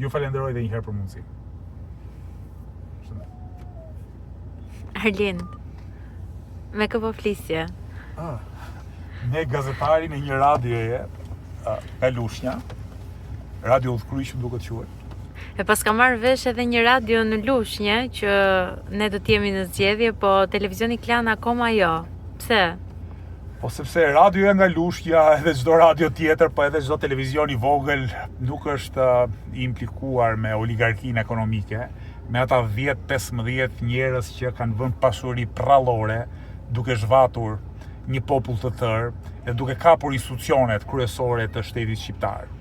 Ju falenderoj edhe një herë për mundësi. Arlind, me kë po flisje? Me gazetarin e një radioje nga Lushnja, Radio Udhkryq më duket quhet. E pas ka marrë vesh edhe një radio në Lushnjë që ne do t'jemi në zgjedhje, po televizioni Klan akoma jo. Pse? Po sepse radioja nga Lushnja, edhe çdo radio tjetër, po edhe çdo televizion i vogël nuk është i implikuar me oligarkinë ekonomike, me ata 10-15 njerëz që kanë vënë pasuri prallore, duke zhvatur një popull të tërë dhe duke kapur institucionet kryesore të shtetit shqiptar.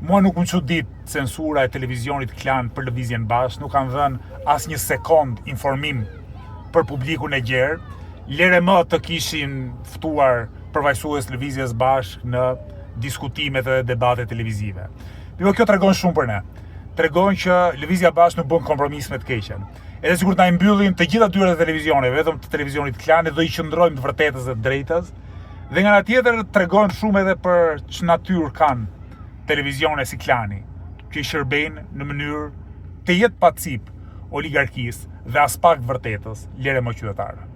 Mua nuk më çudit censura e televizionit Klan për Lëvizjen Bashkë, nuk kanë dhënë asnjë sekond informim për publikun e gjerë. Lere më të kishin ftuar përfaqësues Lëvizjes Bashkë në diskutimet dhe debatet televizive. Kjo tregon shumë për ne. Tregon që Lëvizja Bashkë nuk bën kompromis me të keqen. Edhe sikur na i mbyllin të gjitha dyert e televizioneve, vetëm të televizionit Klan, do i qëndrojmë të vërtetës dhe të drejtës. Dhe nga ana tjetër tregon shumë edhe për ç'natyrë kanë televizione si Klani, që i shërbejnë në mënyrë të jetë pa cip oligarkisë dhe as pak vërtetës, lere më qytetarë.